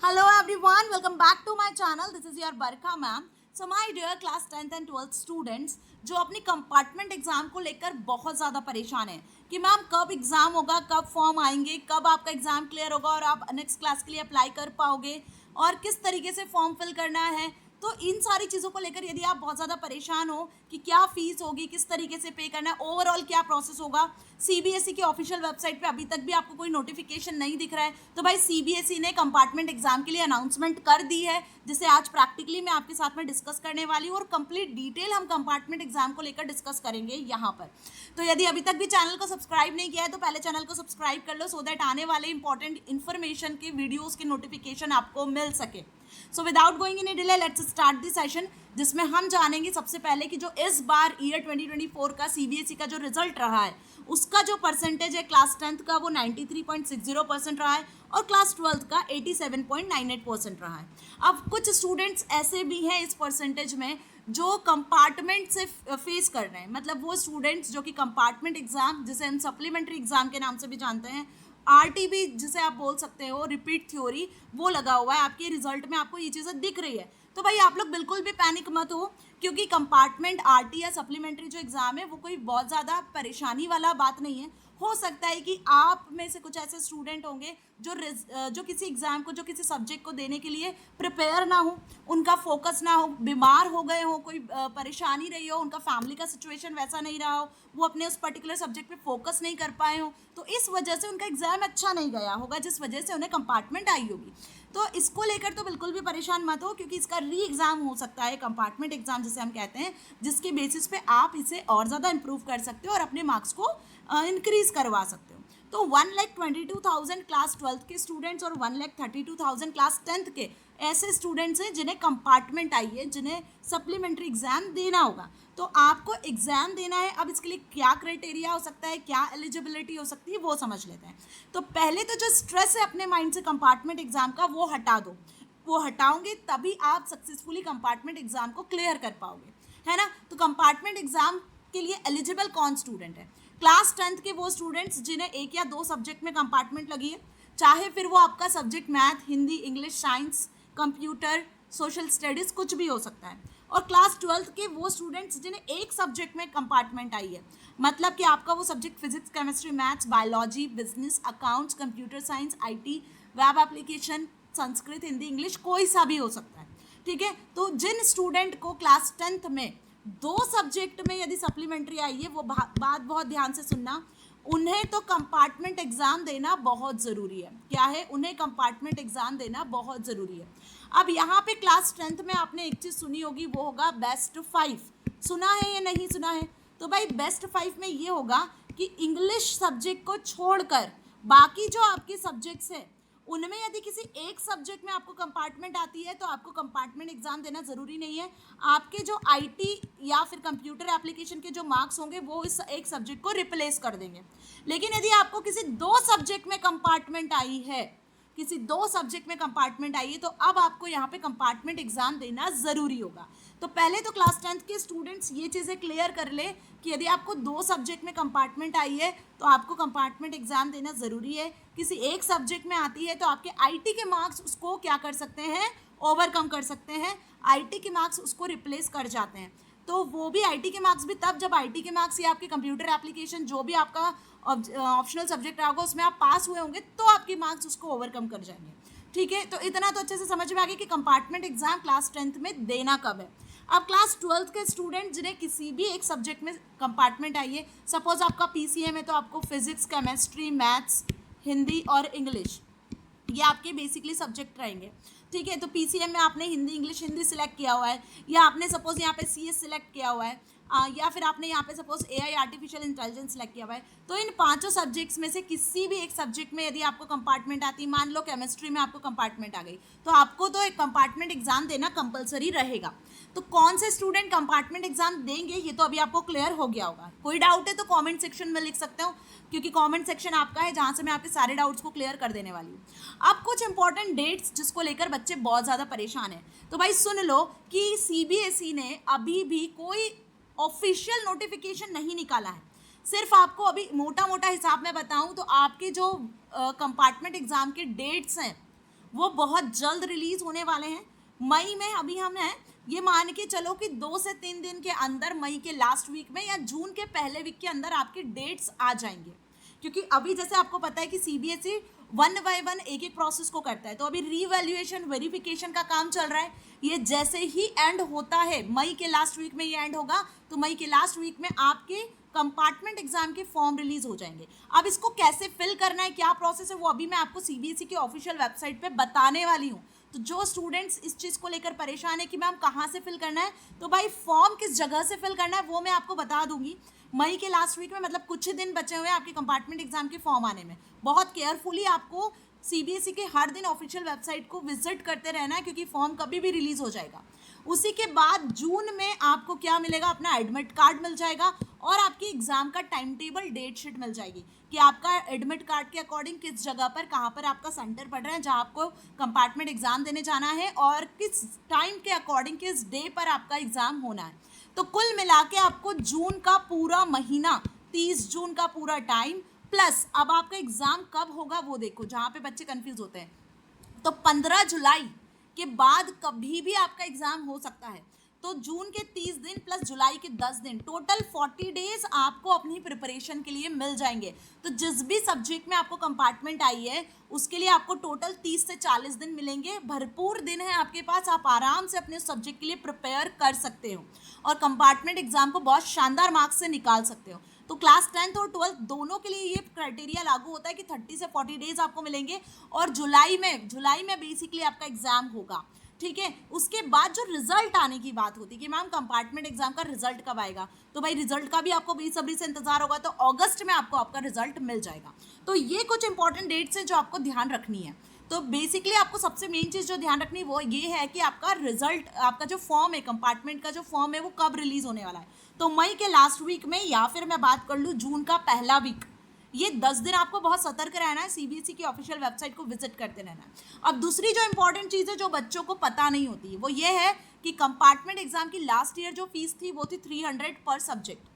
Hello everyone, welcome back to my channel. This is your Barka ma'am. So my dear class 10th and 12th students जो अपनी compartment exam को लेकर बहुत ज़्यादा परेशान है कि मैम कब एग्जाम होगा, कब फॉर्म आएंगे, कब आपका एग्जाम क्लियर होगा और आप नेक्स्ट क्लास के लिए अप्लाई कर पाओगे और किस तरीके से फॉर्म फिल करना है। तो इन सारी चीज़ों को लेकर यदि आप बहुत ज़्यादा परेशान हो कि क्या फीस होगी, किस तरीके से पे करना है, ओवरऑल क्या प्रोसेस होगा, सीबीएसई की ऑफिशियल वेबसाइट पे अभी तक भी आपको कोई नोटिफिकेशन नहीं दिख रहा है। तो भाई सीबीएसई ने कंपार्टमेंट एग्जाम के लिए अनाउंसमेंट कर दी है, जिसे आज प्रैक्टिकली मैं आपके साथ में डिस्कस करने वाली हूँ और कंप्लीट डिटेल हम कंपार्टमेंट एग्जाम को लेकर डिस्कस करेंगे यहाँ पर। तो यदि अभी तक भी चैनल को सब्सक्राइब नहीं किया है तो पहले चैनल को सब्सक्राइब कर लो, सो दैट आने वाले इंपॉर्टेंट इन्फॉर्मेशन के वीडियोज़ के नोटिफिकेशन आपको मिल सके। So without going in delay let's start this session, जिसमें हम जानेंगे सबसे पहले कि जो इस बार ईयर 2024 का सीबीएसई का जो रिजल्ट रहा है उसका जो परसेंटेज है क्लास 10th का वो 93.60% रहा है और क्लास 12th का 87.98% रहा है। अब कुछ स्टूडेंट्स ऐसे भी हैं इस परसेंटेज में जो कंपार्टमेंट से फेस कर रहे हैं, मतलब वो स्टूडेंट्स जो कि कंपार्टमेंट एग्जाम, जिसे हम सप्लीमेंट्री एग्जाम के नाम से भी जानते हैं, आरटीबी जिसे आप बोल सकते हो, रिपीट थ्योरी, वो लगा हुआ है आपके रिजल्ट में, आपको ये चीज़ें दिख रही है। तो भाई आप लोग बिल्कुल भी पैनिक मत हो, क्योंकि कंपार्टमेंट आरटी या सप्लीमेंट्री जो एग्ज़ाम है वो कोई बहुत ज़्यादा परेशानी वाला बात नहीं है। हो सकता है कि आप में से कुछ ऐसे स्टूडेंट होंगे जो किसी एग्ज़ाम को, जो किसी सब्जेक्ट को देने के लिए प्रिपेयर ना हो, उनका फोकस ना हो, बीमार हो गए हो, कोई परेशानी रही हो, उनका फैमिली का सिचुएशन वैसा नहीं रहा हो, वो अपने उस पर्टिकुलर सब्जेक्ट पे फोकस नहीं कर पाए हो, तो इस वजह से उनका एग्ज़ाम अच्छा नहीं गया होगा, जिस वजह से उन्हें कंपार्टमेंट आई होगी। तो इसको लेकर तो बिल्कुल भी परेशान मत हो, क्योंकि इसका री एग्ज़ाम हो सकता है, कंपार्टमेंट एग्ज़ाम जिसे हम कहते हैं, जिसके बेसिस पे आप इसे और ज़्यादा इंप्रूव कर सकते हो और अपने मार्क्स को इंक्रीज़ करवा सकते हो। तो 1,22,000 क्लास 12th के स्टूडेंट्स और 1,32,000 क्लास 10th के ऐसे स्टूडेंट्स हैं जिन्हें कंपार्टमेंट आई है, जिन्हें सप्लीमेंट्री एग्ज़ाम देना होगा। तो आपको एग्ज़ाम देना है, अब इसके लिए क्या क्राइटेरिया हो सकता है, क्या एलिजिबिलिटी हो सकती है, वो समझ लेते हैं। तो पहले तो जो स्ट्रेस है अपने माइंड से कंपार्टमेंट एग्ज़ाम का, वो हटा दो। वो हटाओगे तभी आप सक्सेसफुली कंपार्टमेंट एग्ज़ाम को क्लियर कर पाओगे, है ना। तो कंपार्टमेंट एग्ज़ाम के लिए एलिजिबल कौन स्टूडेंट है? क्लास 10th के वो स्टूडेंट्स जिन्हें एक या दो सब्जेक्ट में कंपार्टमेंट लगी है, चाहे फिर वो आपका subject math, Hindi, English, science, computer, social studies कुछ भी हो सकता है। और क्लास 12th के वो स्टूडेंट्स जिन्हें एक सब्जेक्ट में कंपार्टमेंट आई है, मतलब कि आपका वो subject physics, chemistry, maths, biology, business, accounts, computer science, IT, web application, Sanskrit, Hindi, English, कोई सा भी हो सकता है, ठीक है। तो जिन स्टूडेंट को क्लास 10th में दो सब्जेक्ट में यदि सप्लीमेंट्री आई है, वो बात बहुत ध्यान से सुनना, उन्हें तो कंपार्टमेंट एग्ज़ाम देना बहुत ज़रूरी है। क्या है? उन्हें कंपार्टमेंट एग्ज़ाम देना बहुत ज़रूरी है। अब यहाँ पे क्लास 10th में आपने एक चीज़ सुनी होगी, वो होगा बेस्ट 5। सुना है या नहीं सुना है? तो भाई बेस्ट 5 में ये होगा कि इंग्लिश सब्जेक्ट को छोड़कर बाकी जो आपके सब्जेक्ट्स हैं उनमें यदि किसी एक सब्जेक्ट में आपको कंपार्टमेंट आती है तो आपको कंपार्टमेंट एग्जाम देना ज़रूरी नहीं है। आपके जो आईटी या फिर कंप्यूटर एप्लीकेशन के जो मार्क्स होंगे वो इस एक सब्जेक्ट को रिप्लेस कर देंगे। लेकिन यदि आपको किसी दो सब्जेक्ट में कंपार्टमेंट आई है, किसी दो सब्जेक्ट में कंपार्टमेंट आई है, तो अब आपको यहाँ पे कंपार्टमेंट एग्जाम देना ज़रूरी होगा। तो पहले तो क्लास 10th के स्टूडेंट्स ये चीज़ें क्लियर कर ले कि यदि आपको दो सब्जेक्ट में कंपार्टमेंट आई है तो आपको कंपार्टमेंट एग्जाम देना ज़रूरी है। किसी एक सब्जेक्ट में आती है तो आपके आईटी के मार्क्स उसको क्या कर सकते हैं, ओवरकम कर सकते हैं, आईटी के मार्क्स उसको रिप्लेस कर जाते हैं। तो वो भी आईटी के मार्क्स भी तब जब आईटी के मार्क्स या आपके कंप्यूटर एप्लीकेशन जो भी आपका ऑप्शनल सब्जेक्ट रहा होगा उसमें आप पास हुए होंगे तो आपके मार्क्स उसको ओवरकम कर जाएंगे, ठीक है। तो इतना तो अच्छे से समझ में आ गया कि कंपार्टमेंट एग्जाम क्लास 10th में देना कब है। अब क्लास 12th के स्टूडेंट जिन्हें किसी भी एक सब्जेक्ट में कंपार्टमेंट आई है, सपोज आपका पीसीएम है तो आपको फिजिक्स, केमिस्ट्री, मैथ्स, हिंदी और इंग्लिश, ये आपके बेसिकली सब्जेक्ट रहेंगे, ठीक है। तो पीसीएम में आपने हिंदी, इंग्लिश, हिंदी सिलेक्ट किया हुआ है, या आपने सपोज यहाँ पे सीएस सिलेक्ट किया हुआ है, या फिर आपने यहाँ पे suppose AI, artificial intelligence select किया हुआ है। तो इन पांचों सब्जेक्ट्स में से किसी भी एक सब्जेक्ट में यदि आपको कंपार्टमेंट आती है, मान लो केमिस्ट्री में आपको कंपार्टमेंट आ गई, तो आपको तो एक कंपार्टमेंट एग्जाम देना कंपलसरी रहेगा। तो कौन से स्टूडेंट कंपार्टमेंट एग्जाम देंगे ये तो अभी आपको क्लियर हो गया होगा। कोई डाउट है तो कमेंट सेक्शन में लिख सकते हो, क्योंकि कमेंट सेक्शन आपका है जहाँ से मैं आपके सारे डाउट्स को क्लियर कर देने वाली हूँ। अब कुछ इंपॉर्टेंट डेट्स जिसको लेकर बच्चे बहुत ज़्यादा परेशान हैं, तो भाई सुन लो कि सीबीएसई ने अभी भी कोई ऑफिशियल नोटिफिकेशन नहीं निकाला है। सिर्फ आपको अभी मोटा मोटा हिसाब में बताऊं तो आपके जो कंपार्टमेंट एग्ज़ाम के डेट्स हैं वो बहुत जल्द रिलीज होने वाले हैं मई में। अभी हम हैं, ये मान के चलो कि 2 से 3 दिन के अंदर मई के लास्ट वीक में या जून के पहले वीक के अंदर आपके डेट्स आ जाएंगे। क्योंकि अभी जैसे आपको पता है कि सीबीएसई 1 बाय 1 एक एक प्रोसेस को करता है, तो अभी रीवैल्यूएशन वेरिफिकेशन का काम चल रहा है। ये जैसे ही एंड होता है, मई के लास्ट वीक में ये एंड होगा, तो मई के लास्ट वीक में आपके कंपार्टमेंट एग्जाम के फॉर्म रिलीज हो जाएंगे। अब इसको कैसे फिल करना है, क्या प्रोसेस है, वो अभी मैं आपको सीबीएसई के ऑफिशियल वेबसाइट पे बताने वाली हूँ। तो जो स्टूडेंट्स इस चीज़ को लेकर परेशान है कि मैम कहाँ से फिल करना है, तो भाई फॉर्म किस जगह से फिल करना है वो मैं आपको बता दूंगी। मई के लास्ट वीक में, मतलब कुछ ही दिन बचे हुए हैं आपके कंपार्टमेंट एग्जाम के फॉर्म आने में। बहुत केयरफुली आपको सीबीएसई के हर दिन ऑफिशियल वेबसाइट को विजिट करते रहना है, क्योंकि फॉर्म कभी भी रिलीज हो जाएगा। उसी के बाद जून में आपको क्या मिलेगा, अपना एडमिट कार्ड मिल जाएगा और आपकी एग्जाम का टाइम टेबल, डेट शीट मिल जाएगी कि आपका एडमिट कार्ड के अकॉर्डिंग किस जगह पर, कहाँ पर आपका सेंटर पड़ रहा है जहाँ आपको कंपार्टमेंट एग्जाम देने जाना है, और किस टाइम के अकॉर्डिंग किस डे पर आपका एग्जाम होना है। तो कुल मिला के आपको जून का पूरा महीना, 30 जून का पूरा टाइम, प्लस अब आपका एग्जाम कब होगा वो देखो, जहाँ पे बच्चे कंफ्यूज होते हैं। तो 15 जुलाई के बाद कभी भी आपका एग्जाम हो सकता है। तो जून के 30 दिन प्लस जुलाई के 10 दिन, टोटल 40 डेज आपको अपनी प्रिपरेशन के लिए मिल जाएंगे। तो जिस भी सब्जेक्ट में आपको कंपार्टमेंट आई है उसके लिए आपको टोटल 30 से 40 दिन मिलेंगे। भरपूर दिन है आपके पास, आप आराम से अपने सब्जेक्ट के लिए प्रिपेयर कर सकते हो और कंपार्टमेंट एग्जाम को बहुत शानदार मार्क्स से निकाल सकते हो। तो क्लास 10th और 12th दोनों के लिए ये क्राइटेरिया लागू होता है कि 30 से 40 डेज आपको मिलेंगे। और जुलाई में बेसिकली आपका एग्जाम होगा, ठीक है। उसके बाद जो रिजल्ट आने की बात होती है कि मैम कंपार्टमेंट एग्जाम का रिजल्ट कब आएगा, तो भाई रिजल्ट का भी आपको बेसब्री से इंतजार होगा। तो अगस्त में आपको आपका रिजल्ट मिल जाएगा। तो ये कुछ इंपॉर्टेंट डेट्स हैं जो आपको ध्यान रखनी है। तो बेसिकली आपको सबसे मेन चीज़ जो ध्यान रखनी वो ये है कि आपका रिजल्ट, आपका जो फॉर्म है, कंपार्टमेंट का जो फॉर्म है वो कब रिलीज होने वाला है। तो मई के लास्ट वीक में, या फिर मैं बात कर लूँ जून का पहला वीक, ये 10 दिन आपको बहुत सतर्क रहना है, सीबीएसई की ऑफिशियल वेबसाइट को विजिट करते रहना है। अब दूसरी जो इंपॉर्टेंट चीज़ है जो बच्चों को पता नहीं होती वो ये है कि कंपार्टमेंट एग्जाम की लास्ट ईयर जो फीस थी वो थी 300 पर सब्जेक्ट।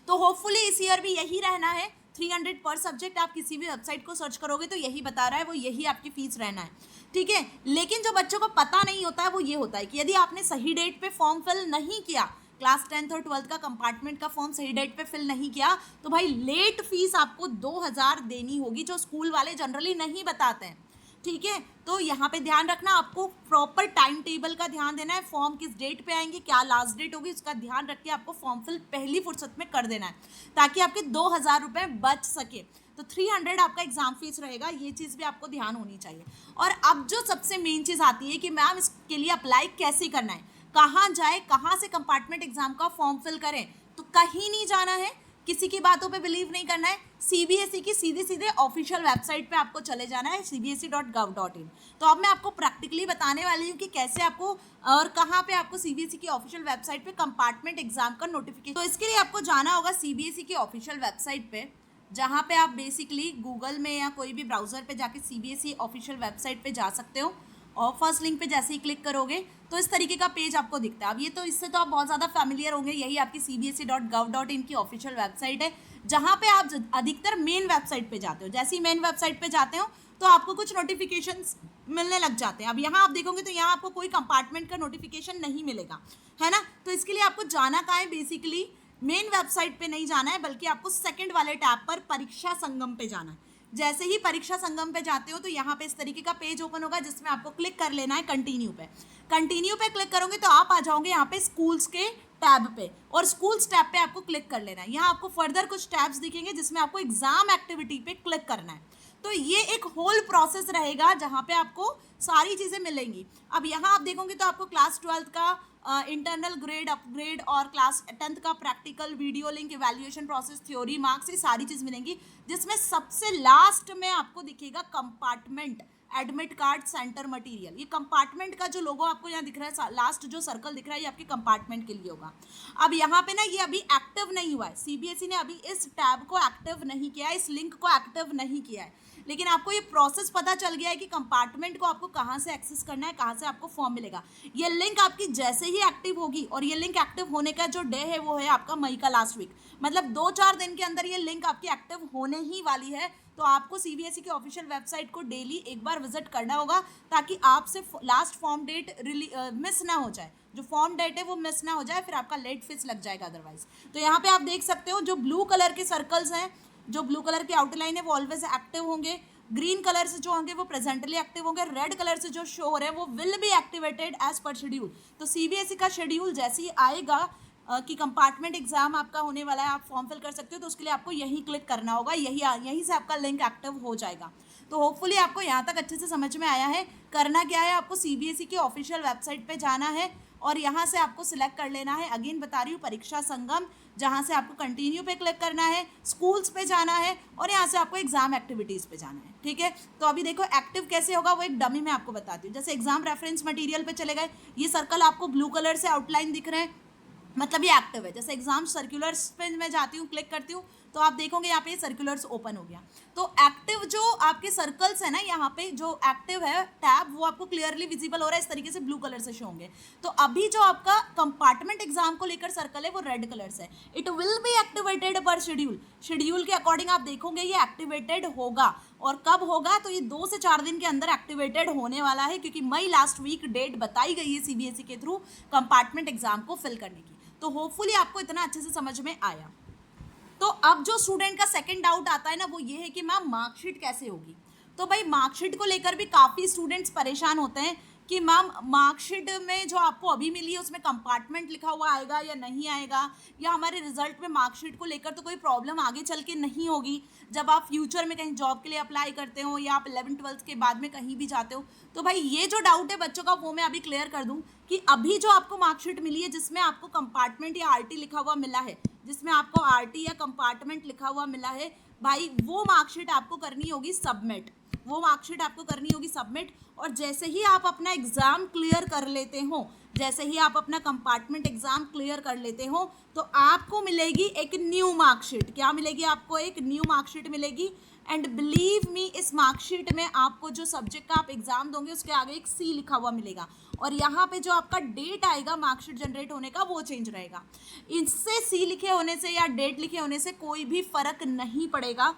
तो होपफुली इस ईयर भी यही रहना है, 300 पर सब्जेक्ट। आप किसी भी वेबसाइट को सर्च करोगे तो यही बता रहा है, वो यही आपकी फीस रहना है, ठीक है। लेकिन जो बच्चों को पता नहीं होता है वो ये होता है कि यदि आपने सही डेट पे फॉर्म फिल नहीं किया, क्लास 10th और 12th का कंपार्टमेंट का फॉर्म सही डेट पे फिल नहीं किया, तो भाई लेट फीस आपको 2000 देनी होगी, जो स्कूल वाले जनरली नहीं बताते हैं, ठीक है। तो यहाँ पे ध्यान रखना, आपको प्रॉपर टाइम टेबल का ध्यान देना है, फॉर्म किस डेट पे आएंगे, क्या लास्ट डेट होगी, उसका ध्यान रख के आपको फॉर्म फिल पहली फुर्सत में कर देना है ताकि आपके 2000 रुपये बच सके। तो 300 आपका एग्जाम फीस रहेगा, ये चीज़ भी आपको ध्यान होनी चाहिए। और अब जो सबसे मेन चीज़ आती है कि मैम इसके लिए अप्लाई कैसे करना है, कहाँ जाए, कहाँ से कंपार्टमेंट एग्जाम का फॉर्म फिल करें। तो कहीं नहीं जाना है, किसी की बातों पे बिलीव नहीं करना है, सीबीएसई की सीधे ऑफिशियल वेबसाइट पे आपको चले जाना है, cbse.gov.in। तो अब मैं आपको प्रैक्टिकली बताने वाली हूँ कि कैसे आपको और कहाँ पे आपको सीबीएसई की ऑफिशियल वेबसाइट पे कंपार्टमेंट एग्जाम का नोटिफिकेशन। तो इसके लिए आपको जाना होगा सीबीएसई की ऑफिशियल वेबसाइट पे, जहाँ पे आप बेसिकली गूगल में या कोई भी ब्राउज़र पे जाके सीबीएसई ऑफिशियल वेबसाइट पे जा सकते हो। और फर्स्ट लिंक पे जैसे ही क्लिक करोगे तो इस तरीके का पेज आपको दिखता है। अब ये तो इससे तो आप बहुत ज़्यादा फैमिलियर होंगे, यही आपकी cbse.gov.in की ऑफिशियल वेबसाइट है, जहाँ पे आप अधिकतर मेन वेबसाइट पे जाते हो। जैसे ही मेन वेबसाइट पे जाते हो तो आपको कुछ नोटिफिकेशंस मिलने लग जाते हैं। अब यहाँ आप देखोगे तो यहाँ आपको कोई कंपार्टमेंट का नोटिफिकेशन नहीं मिलेगा, है ना। तो इसके लिए आपको जाना कहाँ है, बेसिकली मेन वेबसाइट पे नहीं जाना है, बल्कि आपको सेकंड वाले टैब पर परीक्षा संगम पे जाना है। जैसे ही परीक्षा संगम पे जाते हो तो यहाँ पे इस तरीके का पेज ओपन होगा, जिसमें आपको क्लिक कर लेना है कंटिन्यू पे। कंटिन्यू पे क्लिक करोगे तो आप आ जाओगे यहाँ पे स्कूल्स के टैब पे, और स्कूल्स टैब पे आपको क्लिक कर लेना है। यहाँ आपको फर्दर कुछ टैब्स दिखेंगे जिसमें आपको एग्जाम एक्टिविटी पे क्लिक करना है। तो ये एक होल प्रोसेस रहेगा जहाँ पे आपको सारी चीज़ें मिलेंगी। अब यहाँ आप देखोगे तो आपको क्लास 12th का इंटरनल ग्रेड, अपग्रेड और क्लास 10th का practical, video link, evaluation process, theory, marks, ये सारी चीज़ मिलेंगी। जिसमें सबसे लास्ट में आपको दिखेगा compartment admit card centre material. ये कंपार्टमेंट का जो लोगो आपको यहाँ दिख रहा है, लास्ट जो सर्कल दिख रहा है, ये आपके कंपार्टमेंट के लिए होगा। अब यहाँ पे ना ये अभी एक्टिव नहीं हुआ है, सीबीएसई ने अभी इस टैब को एक्टिव नहीं किया है, इस लिंक को एक्टिव नहीं किया है। लेकिन आपको ये प्रोसेस पता चल गया है कि कंपार्टमेंट को आपको कहाँ से एक्सेस करना है, कहाँ से आपको फॉर्म मिलेगा। ये लिंक आपकी जैसे ही एक्टिव होगी, और ये लिंक एक्टिव होने का जो डे है वो है आपका मई का लास्ट वीक, मतलब 2-4 दिन के अंदर ये लिंक आपकी एक्टिव होने ही वाली है। तो तो आपको सीबीएसई की ऑफिशियल वेबसाइट को डेली एक बार विजिट करना होगा ताकि आपसे लास्ट फॉर्म डेट मिस ना हो जाए, जो फॉर्म डेट है वो मिस ना हो जाए, फिर आपका लेट फीस लग जाएगा अदरवाइज। तो यहाँ पे आप देख सकते हो जो ब्लू कलर के सर्कल्स हैं, जो ब्लू कलर की आउटलाइन है वो ऑलवेज एक्टिव होंगे, ग्रीन कलर से जो होंगे वो प्रेजेंटली एक्टिव होंगे, रेड कलर से जो शो हो रहे हैं वो will be activated as per schedule. तो सीबीएसई का शेड्यूल जैसे ही आएगा कि कंपार्टमेंट एग्जाम आपका होने वाला है, आप फॉर्म फिल कर सकते हो, तो उसके लिए आपको यहीं क्लिक करना होगा, यहीं से आपका लिंक एक्टिव हो जाएगा। तो होपफुली आपको यहाँ तक अच्छे से समझ में आया है। करना क्या है, आपको सीबीएसई की ऑफिशियल वेबसाइट पे जाना है और यहाँ से आपको सिलेक्ट कर लेना है, अगेन बता रही हूँ, परीक्षा संगम, जहाँ से आपको कंटिन्यू पे क्लिक करना है, स्कूल्स पे जाना है और यहाँ से आपको एग्जाम एक्टिविटीज़ पे जाना है। ठीक है, तो अभी देखो एक्टिव कैसे होगा वो एक डमी में आपको बताती हूँ। जैसे एग्जाम रेफरेंस मटेरियल पे चले गए, ये सर्कल आपको ब्लू कलर से आउटलाइन दिख रहे हैं, मतलब ये एक्टिव है। जैसे एग्जाम सर्कुलर्स पे मैं जाती हूँ, क्लिक करती हूँ, तो आप देखोगे यहाँ पे सर्कुलर्स ओपन हो गया। तो एक्टिव जो आपके सर्कल्स है ना, यहाँ पे जो एक्टिव है टैब, वो आपको क्लियरली विजिबल हो रहा है, इस तरीके से ब्लू कलर से शो होंगे। तो अभी जो आपका कंपार्टमेंट एग्जाम को लेकर सर्कल है वो रेड कलर से, इट विल बी एक्टिवेटेड पर शेड्यूल, शेड्यूल के अकॉर्डिंग आप देखोगे ये एक्टिवेटेड होगा। और कब होगा, तो ये 2 से 4 दिन के अंदर एक्टिवेटेड होने वाला है, क्योंकि मई लास्ट वीक डेट बताई गई है सीबीएसई के थ्रू कंपार्टमेंट एग्जाम को फिल करने की। तो होपफुली आपको इतना अच्छे से समझ में आया। तो अब जो स्टूडेंट का सेकंड डाउट आता है ना, वो ये है कि मैम मार्कशीट कैसे होगी। तो भाई मार्कशीट को लेकर भी काफ़ी स्टूडेंट्स परेशान होते हैं कि मैम मार्कशीट में जो आपको अभी मिली है उसमें कंपार्टमेंट लिखा हुआ आएगा या नहीं आएगा, या हमारे रिजल्ट में मार्कशीट को लेकर तो कोई प्रॉब्लम आगे चल के नहीं होगी जब आप फ्यूचर में कहीं जॉब के लिए अप्लाई करते हो या आप 11th-12th के बाद में कहीं भी जाते हो। तो भाई ये जो डाउट है बच्चों का वो मैं अभी क्लियर कर दूं कि अभी जो आपको मार्कशीट मिली है जिसमें आपको कंपार्टमेंट या आरटी लिखा हुआ मिला है, जिसमें आपको आरटी या कंपार्टमेंट लिखा हुआ मिला है, भाई वो मार्कशीट आपको करनी होगी सबमिट, वो मार्कशीट आपको करनी होगी सबमिट। और जैसे ही आप अपना एग्ज़ाम क्लियर कर लेते हो, जैसे ही आप अपना कंपार्टमेंट एग्ज़ाम क्लियर कर लेते हो, तो आपको मिलेगी एक न्यू मार्कशीट। क्या मिलेगी आपको? एक न्यू मार्कशीट मिलेगी। एंड बिलीव मी, इस मार्कशीट में आपको जो सब्जेक्ट का आप एग्ज़ाम दोगे उसके आगे एक सी लिखा हुआ मिलेगा, और यहाँ पे जो आपका डेट आएगा मार्कशीट जनरेट होने का वो चेंज रहेगा। इससे सी लिखे होने से या डेट लिखे होने से कोई भी फ़र्क नहीं पड़ेगा।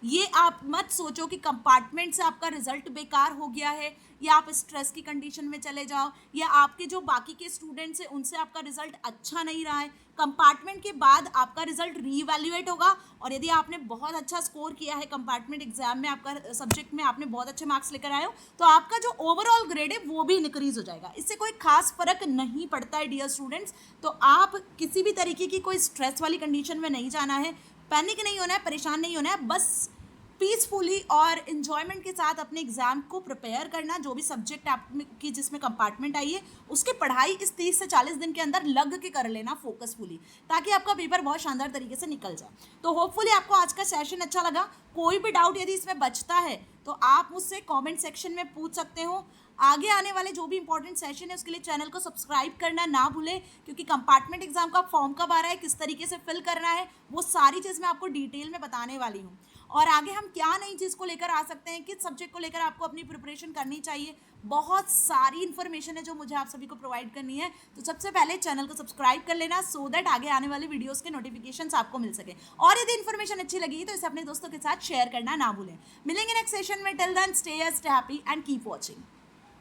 ये आप मत सोचो कि कंपार्टमेंट से आपका रिजल्ट बेकार हो गया है, या आप स्ट्रेस की कंडीशन में चले जाओ, या आपके जो बाकी के स्टूडेंट्स हैं उनसे आपका रिजल्ट अच्छा नहीं रहा है। कंपार्टमेंट के बाद आपका रिजल्ट रीवैल्यूएट होगा, और यदि आपने बहुत अच्छा स्कोर किया है कंपार्टमेंट एग्जाम में, आपका सब्जेक्ट में आपने बहुत अच्छे मार्क्स लेकर आए हो, तो आपका जो ओवरऑल ग्रेड है वो भी इंक्रीज हो जाएगा। इससे कोई खास फर्क नहीं पड़ता है डियर स्टूडेंट्स। तो आप किसी भी तरीके की कोई स्ट्रेस वाली कंडीशन में नहीं जाना है, पैनिक नहीं होना है, परेशान नहीं होना है, बस पीसफुली और इन्जॉयमेंट के साथ अपने एग्ज़ाम को प्रिपेयर करना। जो भी सब्जेक्ट आपकी जिसमें कंपार्टमेंट आई है उसकी पढ़ाई इस 30 से 40 दिन के अंदर लग के कर लेना फोकसफुली, ताकि आपका पेपर बहुत शानदार तरीके से निकल जाए। तो होपफुली आपको आज का सेशन अच्छा लगा। कोई भी डाउट यदि इसमें बचता है तो आप मुझसे कॉमेंट सेक्शन में पूछ सकते हो। आगे आने वाले जो भी इंपॉर्टेंट सेशन है उसके लिए चैनल को सब्सक्राइब करना ना भूलें, क्योंकि कंपार्टमेंट एग्जाम का फॉर्म कब आ रहा है, किस तरीके से फिल करना है, वो सारी चीज़ मैं आपको डिटेल में बताने वाली हूँ। और आगे हम क्या नई चीज़ को लेकर आ सकते हैं, किस सब्जेक्ट को लेकर आपको अपनी प्रिपरेशन करनी चाहिए, बहुत सारी इन्फॉर्मेशन है जो मुझे आप सभी को प्रोवाइड करनी है। तो सबसे पहले चैनल को सब्सक्राइब कर लेना, सो दैट आगे आने वाले वीडियोस के नोटिफिकेशंस आपको मिल सके। और यदि इन्फॉर्मेशन अच्छी लगी तो इसे अपने दोस्तों के साथ शेयर करना ना भूलें। मिलेंगे नेक्स्ट सेशन में। Till then stay happy and keep watching.